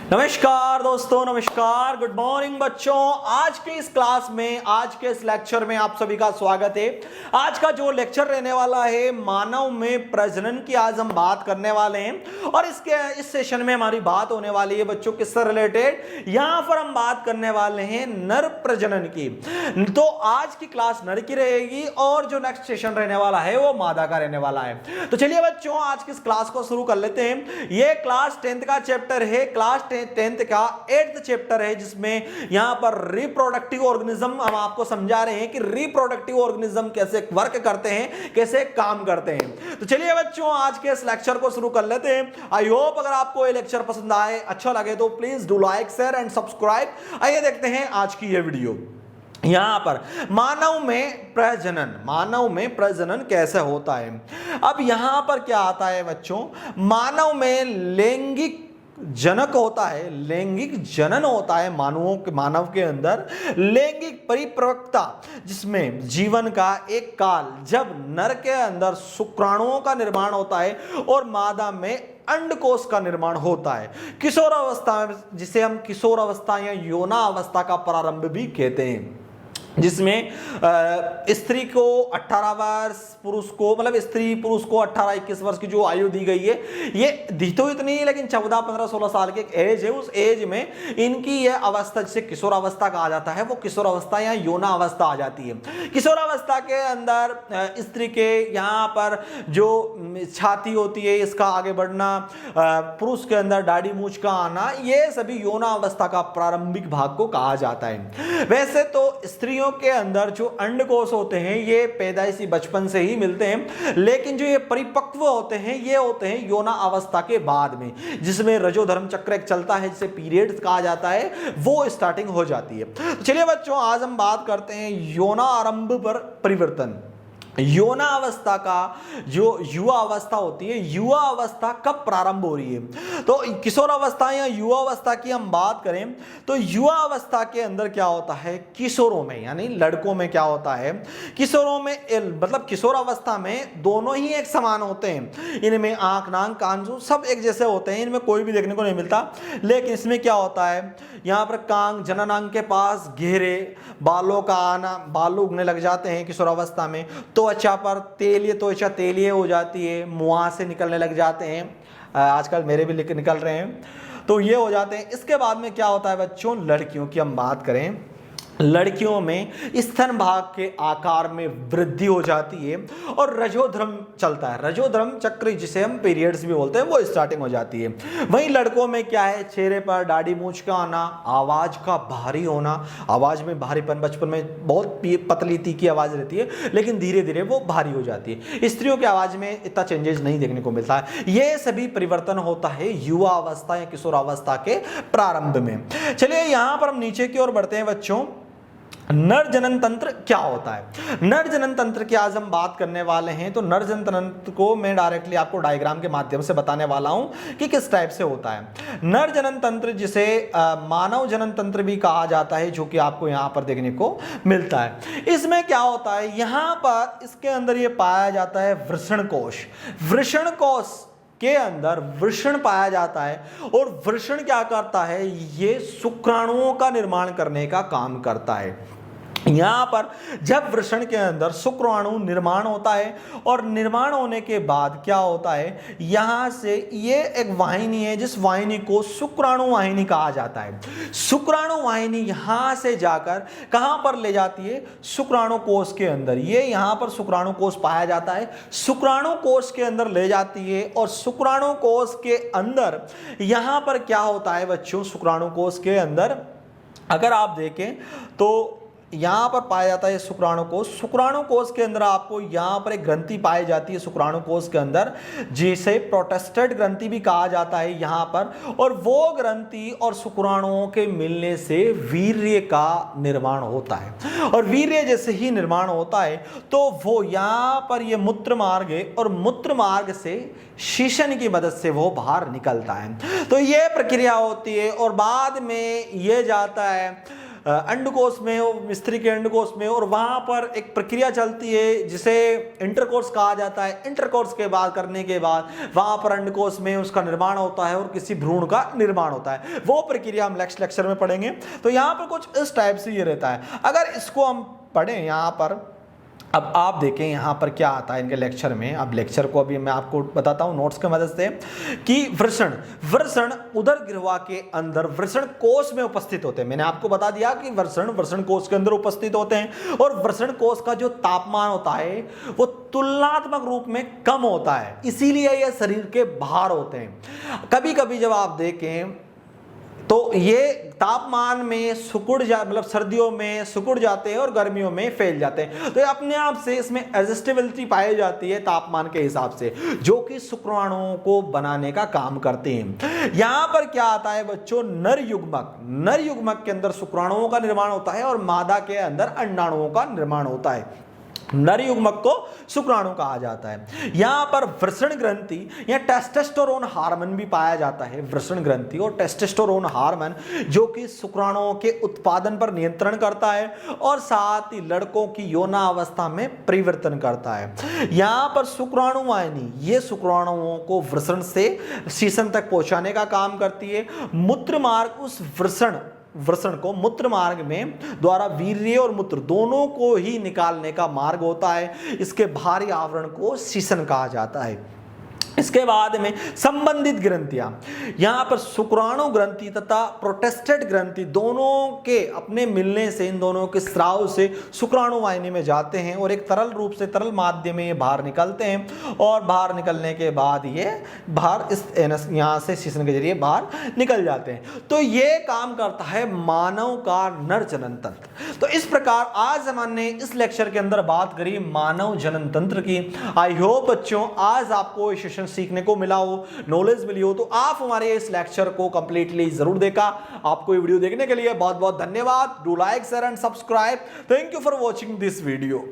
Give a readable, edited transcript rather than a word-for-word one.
नमस्कार दोस्तों, नमस्कार, गुड मॉर्निंग बच्चों। आज के इस क्लास में, आज के इस लेक्चर में आप सभी का स्वागत है। आज का जो लेक्चर रहने वाला है मानव में प्रजनन की, आज हम बात करने वाले हैं। और इस सेशन में हमारी बात होने वाली है बच्चों किससे रिलेटेड। यहां पर हम बात करने वाले हैं नर प्रजनन की। तो आज की क्लास नर की रहेगी और जो नेक्स्ट सेशन रहने वाला है वो मादा का रहने वाला है। तो चलिए बच्चों, आज की इस क्लास को शुरू कर लेते हैं। ये क्लास 10th का चैप्टर है, क्लास 10th का 8th चैप्टर है, जिसमें यहां पर रिप्रोडक्टिव ऑर्गेनिज्म हम आपको समझा रहे हैं कि रिप्रोडक्टिव ऑर्गेनिज्म कैसे वर्क करते हैं, कैसे काम करते हैं। तो चलिए बच्चों, आज के इस लेक्चर को शुरू कर लेते हैं। आई होप अगर आपको ये लेक्चर पसंद आए, अच्छा लगे तो please do like, share and subscribe. आइए देखते हैं आज की ये वीडियो। यहां पर मानव में प्रजनन कैसे होता है। अब यहां पर क्या आता है बच्चों, मानव में लैंगिक जनक होता है, लैंगिक जनन होता है मानव के अंदर। लैंगिक परिपक्वता, जिसमें जीवन का एक काल जब नर के अंदर शुक्राणुओं का निर्माण होता है और मादा में अंडकोश का निर्माण होता है। किशोर अवस्था, जिसे हम किशोर अवस्था या यौना अवस्था का प्रारंभ भी कहते हैं, जिसमें स्त्री को 18 वर्ष, पुरुष को मतलब स्त्री पुरुष को 18-21 वर्ष की जो आयु दी गई है, ये दी तो इतनी है लेकिन 14, 15, 16 साल की एक एज है। उस एज में इनकी यह अवस्था, जिसे किशोर अवस्था कहा जाता है, वो किशोर अवस्था या यौना अवस्था आ जाती है। किशोर अवस्था के अंदर स्त्री के यहाँ पर जो छाती होती है, इसका आगे बढ़ना, पुरुष के अंदर दाढ़ी मूंछ का आना, ये सभी यौना अवस्था का प्रारंभिक भाग को कहा जाता है। वैसे तो स्त्रियों के अंदर जो अंडकोश होते हैं ये पैदाइशी बचपन से ही मिलते हैं, लेकिन जो ये परिपक्व होते हैं ये होते हैं यौना अवस्था के बाद में, जिसमें रजोधर्म चक्र एक चलता है, जिसे पीरियड्स कहा जाता है, वो स्टार्टिंग हो जाती है। तो चलिए बच्चों, आज हम बात करते हैं यौना आरंभ पर परिवर्तन। यौना अवस्था का जो युवा अवस्था होती है, युवा अवस्था कब प्रारंभ हो रही है। तो किशोर अवस्था या युवा अवस्था की हम बात करें तो युवा अवस्था के अंदर क्या होता है, किशोरों में यानी लड़कों में क्या होता है, किशोरों में मतलब किशोर अवस्था में दोनों ही एक समान होते हैं। इनमें आंख, नाक, कान सब एक जैसे होते हैं, इनमें कोई भी देखने को नहीं मिलता। लेकिन इसमें क्या होता है, यहाँ पर कांग, जननांग के पास गहरे बालों का आना, बाल उगने लग जाते हैं किशोर अवस्था में। त्वचा पर त्वचा तेलीय हो जाती है, मुंह से निकलने लग जाते हैं, आजकल मेरे भी निकल रहे हैं, तो ये हो जाते हैं। इसके बाद में क्या होता है बच्चों, लड़कियों की हम बात करें, लड़कियों में स्तन भाग के आकार में वृद्धि हो जाती है और रजोधर्म चलता है, रजोधर्म चक्र जिसे हम पीरियड्स भी बोलते हैं, वो स्टार्टिंग हो जाती है। वहीं लड़कों में क्या है, चेहरे पर दाढ़ी मूंछ का आना, आवाज का भारी होना, आवाज में भारीपन, बचपन में बहुत पतली तीखी आवाज रहती है लेकिन धीरे धीरे वो भारी हो जाती है। स्त्रियों की आवाज में इतना चेंजेस नहीं देखने को मिलता है। ये सभी परिवर्तन होता है युवा अवस्था या किशोर अवस्था के प्रारंभ में। चलिए यहां पर हम नीचे की ओर बढ़ते हैं बच्चों। नर जनन तंत्र क्या होता है। नर जनन तंत्र की आज हम बात करने वाले हैं। तो नर जनन तंत्र को मैं डायरेक्टली आपको डायग्राम के माध्यम से बताने वाला हूं कि किस टाइप से होता है। नर जनन तंत्र, जिसे मानव जनन तंत्र भी कहा जाता है, जो कि आपको यहां पर देखने को मिलता है। इसमें क्या होता है, यहां पर इसके अंदर यह पाया जाता है वृषण कोश। वृषण कोश के अंदर वृषण पाया जाता है और वृषण क्या करता है, ये शुक्राणुओं का निर्माण करने का काम करता है। यहां पर जब वृषण के अंदर शुक्राणु निर्माण होता है और निर्माण होने के बाद क्या होता है, यहां से ये एक वाहिनी है, जिस वाहिनी को शुक्राणु वाहिनी कहा जाता है। शुक्राणु वाहिनी यहां से जाकर कहां पर ले जाती है, शुक्राणु कोश के अंदर। ये यहां पर शुक्राणु कोश पाया जाता है, शुक्राणु कोश के अंदर ले जाती है। और शुक्राणु कोश के अंदर यहां पर क्या होता है बच्चों, शुक्राणु कोश के अंदर अगर आप देखें तो यहां पर पाया जाता है शुक्राणु कोश। शुक्राणु कोश के अंदर आपको यहां पर एक ग्रंथि पाई जाती है शुक्राणु कोश के अंदर, जिसे प्रोटेस्टेड ग्रंथि भी कहा जाता है यहां पर। और वो ग्रंथि और शुक्राणुओं के मिलने से वीर्य का निर्माण होता है। और वीर्य जैसे ही निर्माण होता है तो वो यहां पर ये मूत्र मार्ग है और मूत्र मार्ग से शीशन की मदद से वो बाहर निकलता है। तो ये प्रक्रिया होती है और बाद में ये जाता है अंडकोश में, स्त्री के अंडकोश में, और वहां पर एक प्रक्रिया चलती है जिसे इंटरकोर्स कहा जाता है। इंटरकोर्स के बाद करने के बाद वहां पर अंडकोश में उसका निर्माण होता है और किसी भ्रूण का निर्माण होता है। वो प्रक्रिया हम नेक्स्ट लेक्चर में पढ़ेंगे। तो यहां पर कुछ इस टाइप से ये रहता है। अगर इसको हम पढ़ें यहां पर, अब आप देखें यहाँ पर क्या आता है इनके लेक्चर में। अब लेक्चर को अभी मैं आपको बताता हूँ नोट्स की मदद से कि वृषण उदर गिरवा के अंदर वृषण कोश में उपस्थित होते हैं। मैंने आपको बता दिया कि वृषण कोश के अंदर उपस्थित होते हैं, और वृषण कोश का जो तापमान होता है वो तुलनात्मक रूप में कम होता है, इसीलिए ये शरीर के बाहर होते हैं। कभी कभी जब आप देखें तो ये तापमान में मतलब सर्दियों में सिकुड़ जाते हैं और गर्मियों में फैल जाते हैं। तो ये अपने आप से इसमें एडजस्टेबिलिटी पाई जाती है तापमान के हिसाब से, जो कि शुक्राणुओं को बनाने का काम करते हैं। यहां पर क्या आता है बच्चों, नर युग्मक के अंदर शुक्राणुओं का निर्माण होता है और मादा के अंदर अंडाणुओं का निर्माण होता है। नर युग्मक को शुक्राणु कहा जाता है। यहां पर वृषण ग्रंथि या टेस्टोस्टेरोन हार्मोन भी पाया जाता है। वृषण ग्रंथि और टेस्टोस्टेरोन हार्मोन जो कि शुक्राणुओं के उत्पादन पर नियंत्रण करता है और साथ ही लड़कों की यौनावस्था में परिवर्तन करता है। यहां पर शुक्राणु वाहिनी ये शुक्राणुओं को वृषण से शीशन तक पहुंचाने का काम करती है। मूत्र मार्ग उस वृषण को मूत्र मार्ग में द्वारा वीर्य और मूत्र दोनों को ही निकालने का मार्ग होता है। इसके बाहरी आवरण को शीशन कहा जाता है। इसके बाद में संबंधित ग्रंथियां, यहां पर शुक्राणु ग्रंथि तथा प्रोटेस्टेड ग्रंथि दोनों के अपने मिलने से, इन दोनों के स्राव से शुक्राणु वाहिनी में जाते हैं और एक तरल रूप से, तरल माध्यम में ये बाहर निकलते हैं, और बाहर निकलने के बाद ये बाहर इस यहां से शीशन के जरिए बाहर निकल जाते हैं। तो ये काम करता है मानव का नर जनन तंत्र। तो इस प्रकार आज हमने इस लेक्चर के अंदर बात करी मानव जनन तंत्र की। आई होप बच्चों आज आपको सेशन सीखने को मिला हो, नॉलेज मिली हो। तो आप हमारे इस लेक्चर को कंप्लीटली जरूर देखा। आपको ये वीडियो देखने के लिए बहुत बहुत धन्यवाद। Do like, share and subscribe. Thank you for watching this video.